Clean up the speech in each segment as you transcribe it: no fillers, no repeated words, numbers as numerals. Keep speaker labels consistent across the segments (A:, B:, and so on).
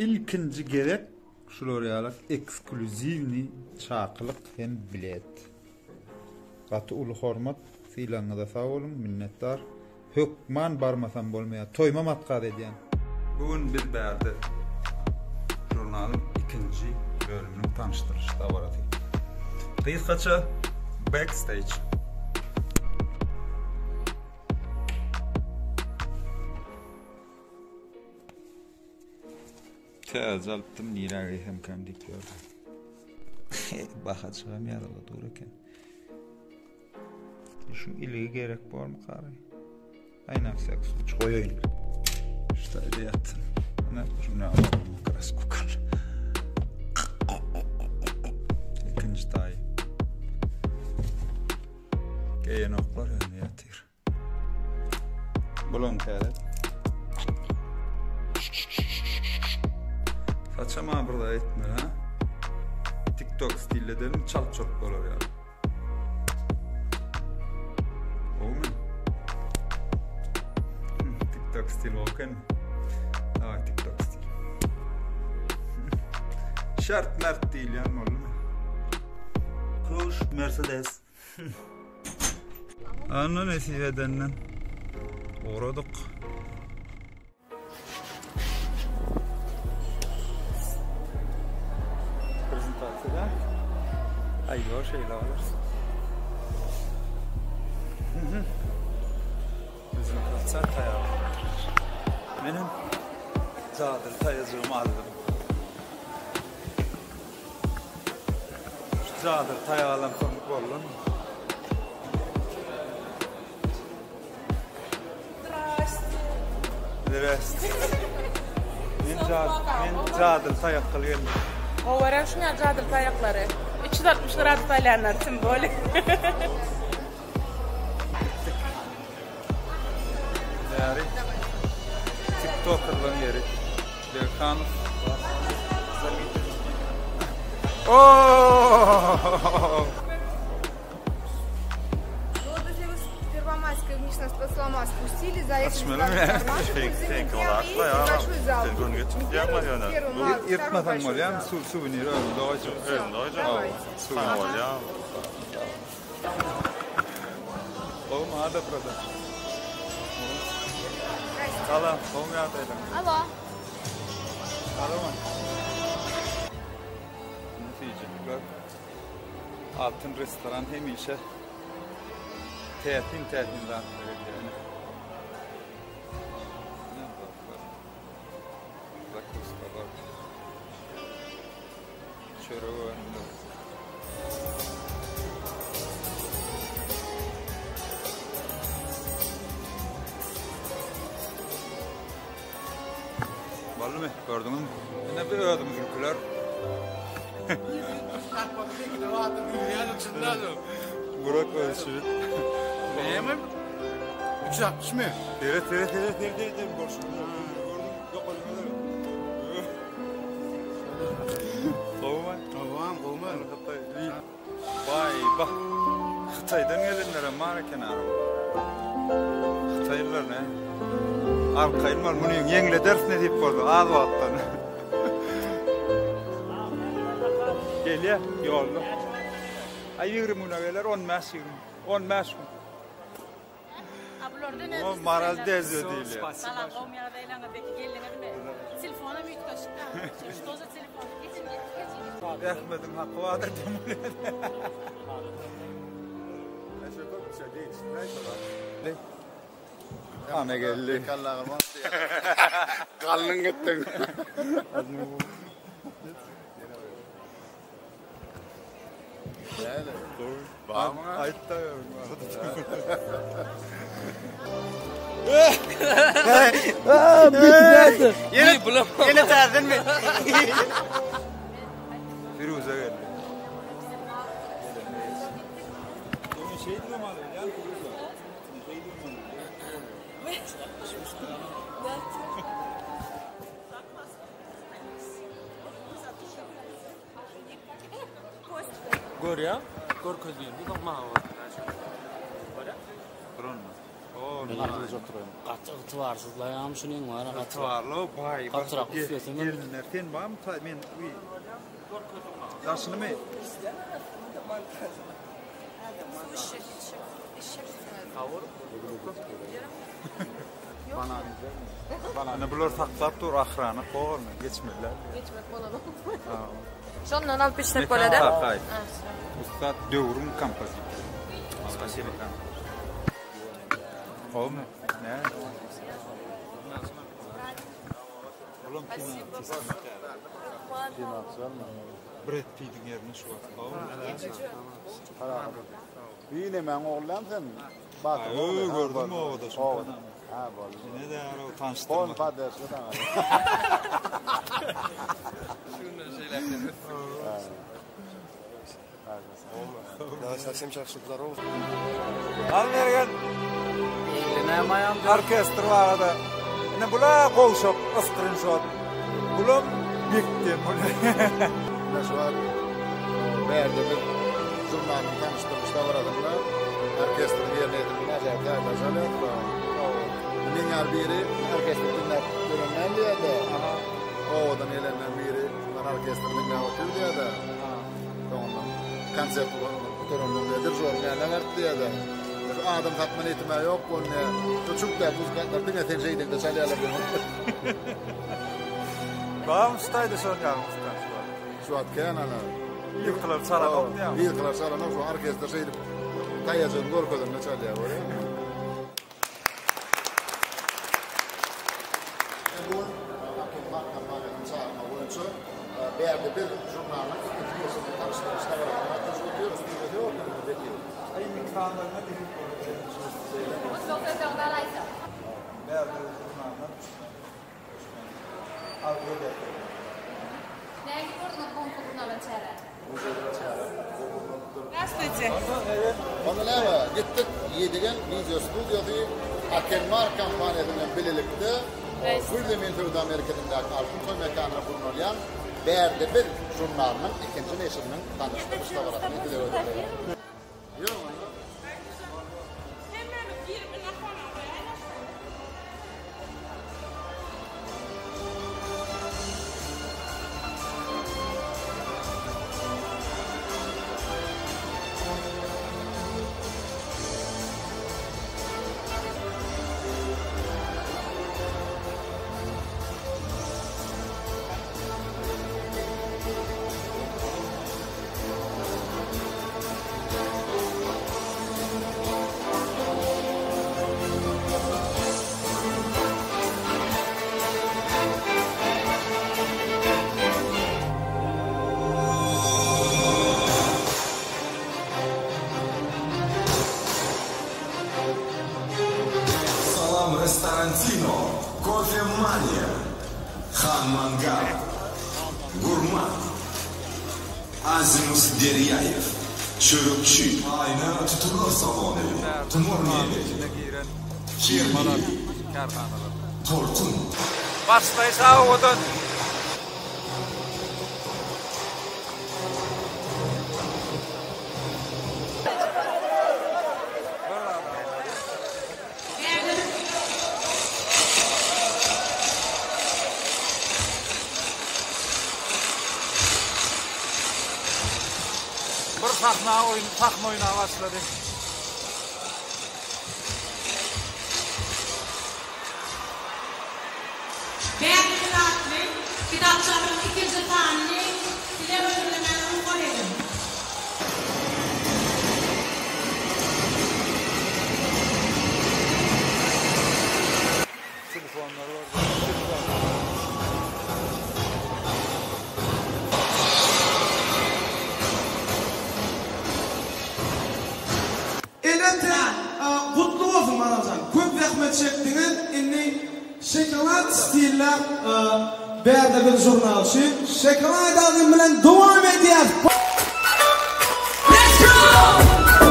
A: İlkinci gerek şular ekskluzivni çaqlyk hem bilet. Gaty ulu hormat, filaňyza sag bolun, minnetdar. Hökman barmasam bolmaýar, toýma matkad edýän. Bugün biz bärde jurnalyň ikinji bölümini tanıştyrışda baraty. Kıysaça backstage. Azalttım niragi hem kam dikiyor. Baha çıgamıyor da doğru eken. Şu ilgi gerek var mı kari? Aynen seks çoyun. İşte ediyatın. Ne şunu alalım kras kukal. İkinci tay. Geyen oklar yani yatır. Bulun kere. Saçama burada etme ha. TikTok stilledelim çal çok olur ya. O mu? TikTok stil olken. Ay TikTok stil. Şart mert değil ya oğlum. Kuş Mercedes. Anla nesiyedenden. Uğradık. Ayyor şeyler var. Bizim konser tayağı. Benim zaten tayacığımı aldım. Zaten tayağılan komik oldum. Здравствуйте. Ben zaten tayak kılıyordum.
B: O var ya şuna cadır tayakları. 360 lira taylarlar sembolik.
A: Yeri. TikToker'ların yeri. Berkanov. Ooo!
C: Первомайская внешность слома спустили, за этим
A: Yırtmadan mı ya? Suvenir öyle doğacak. Suvenir ya. Oğlum hadi burada. Salam, oğlum ya da.
C: Alo.
A: Salam. Nasıl yiyecekler? Altın restoran hem işe. Tehdin lan yani. Ne var? Rakıska var. Çörek önünde. Vallahi mi? Gördün mü? Ne bir ödüm bizimkiler. Burak ölçü.
D: Beğenmem. 360 mı?
A: Evet. Borçlu. Yok öyle.
D: Kovman.
A: Vay bak. Xitaydan gelenlere maraken araba. Xitaylılar ne? Arkayılmar bunu yengle ders ne deyip koydu. Az vaattan. Gel ya yolda. Ay yürüm buna gelir 10 mes yürüm. 10 mes. O maral dezde değil ya.
B: Salam qawmiyada elangadaki gelinlerime. Telefona müyt kaşıkta. Şu toza telefon. Geçin.
A: Ahmet'in hakkı vardır demuliyede. Ana geldi.
D: Kallın gittin.
A: Ayıtta yorum.
D: Yine terdin mi?
A: Firuze geldi. Onun şey durmalı ya Firuze. Şey durmalı.
E: Gör ya. Gör közlüğün. Bir bak maha var.
A: Kron mu? Oo,
D: Arkadaş oturayım.
E: Qattiq varsızlar ham shuning var qattiq.
A: Varlı bay.
E: Qattiq ufetim.
A: Gelinlerken var mı? Men yaşını mı? Bana bular taklap dur ahrana qo'yma, geçmirlar.
C: Geçmek bolalım. Şondan alıp işlep bo'ladi.
A: Hayır. Ustad dövrum kompozitör. Spasibo. Qo'yma. Ne? Oğlum Brad Pitt'in yerine şu an.
D: Yine ben oğlan sen. Bak.
A: Gördün mü o da şu an?
D: Ha var.
A: Ne de o tanıştırma.
D: Kon pades o da.
F: Ya sesim çakşıklar olsun.
A: Almergen
E: Elinayam
A: orkestr vardı. Ne bula qo'shib, screenshot. Bulam bekdim buni.
D: Ne şu var? Berde bir jurnalın tanıştırmışta var adamlar. Orkestrin yerine edildiğine acayip taylaşalı. Minyar biri orkestrin dinler görünmen diye de. Oğudan elenden biri orkestrin dinler otur diye de. Ondan konsept oturumdan diye de jurnalına verdi diye de. Adam tatmin etme yok bu ne? Çok da müzikler dinle tencereyle de çalıyorlar.
A: Bağım staydı sonra
D: Şu an kenana.
A: yıkılır sarabam ya.
D: Yıkılır sarabam şu orkestra şeydi. Tayacın gorkodan ne çalıyor oraya? Bu kampanya'nın çağırma boyunca bir jurnalın ikinci yılında tanıştırmışlar var. Hatta şu diyoruz ki ne oluyor?
A: Ay mikrofonlarına bir
B: Здравствуйте.
D: Onun eve gittik yedigen video stüdyoda Akenmar kampanyasının birlikte Parlamentoda Amerika'daki altın toy mekanına bulunan Berde bir jurnalının ikinci neşrinin tanıştırmışlar var. Ne diyor öyle? Yok mu?
G: Ресторантино, кофемания, Хан Мангал, Гурман, Азимус Deryayev, Çörükçü, Ayna Tutular Salonu, Timur Meyveli,
A: firmalar,
G: Kirli,
A: karxanalar.
G: Tortun,
A: Başlaysa odan bir sahne oyuna başladı.
B: Beğendiler. Kitapçının ikinci fanını dile ödüllemenin koyalım.
A: Telefonlar var.
H: Elbette kutlu olsun Ramazan. Köp rahmet çektiniz. İnni şokolad stiller berde bir jurnalçı. Şokolad adım bilen devam ediyor. Let's go!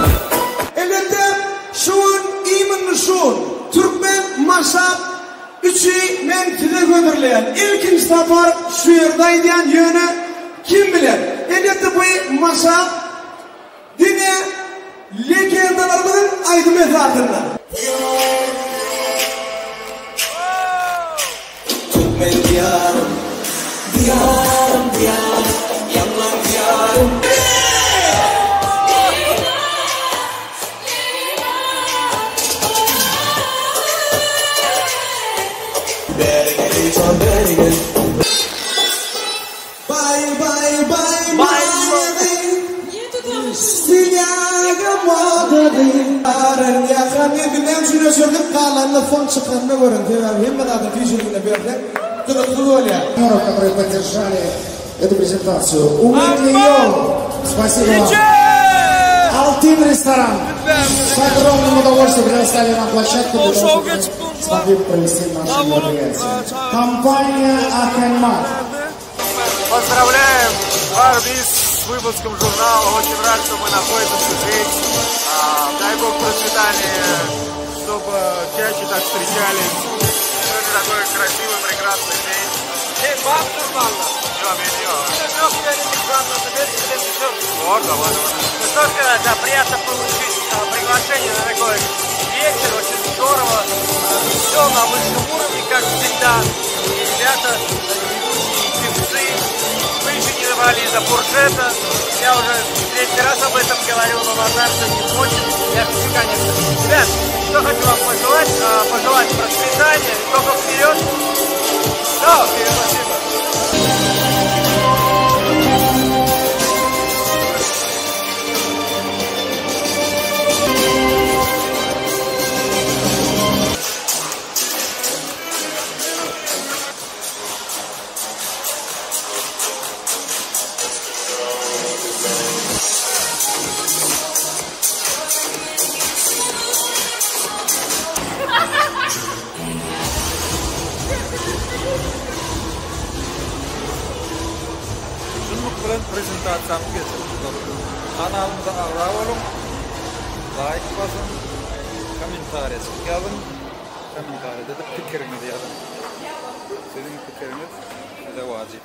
H: Elbette şu an imin şu Türkmen Maşap 3'ü mentide gönderilen. İlkinci safar şu yerdeydiyen yönü kim bilir? Elbette bu Maşap dine legendalarının aydın mezatında. diyarım, diyarım, diyarım, yalan diyarım. Bye bye bye bye. Silyaga modadi. Arın yakan gündem şuna sürdüm kalanla fon çıkanına görün. Hem de adı fişirine verdi. Durutlu oluyor.
I: Которые поддержали эту презентацию. Умный Йол. Спасибо вам. Алтин ресторан. С огромным удовольствием предоставили нам площадку для того, чтобы мы смогли провести наше мероприятие. Компания Акенмар.
J: Поздравляем Барбис с выпуском журнала. Очень рад, что мы находимся здесь. Дай Бог процветания, чтобы чаще так встречались. Это такой красивый, прекрасный день. Вот, давай. Ну что сказать, да, приятно получить приглашение на такой вечер, очень здорово. Все на высшем уровне, как всегда. И ребята, ведущие певцы, мы еще не добрались до фуршета. Я уже третий раз об этом говорю, но Назар не хочет. Я хочу, конечно. Ребят, что хочу вам пожелать? Пожелать процветания, только вперед. Да, вперед, спасибо.
A: Prezentatsiyamiz ketdi. Kanalimizga a'zo bo'ling. Like bosing. Kommentariy yozing. Kommentariyada fikringizni yozing. Sizning fikringiz juda vojib.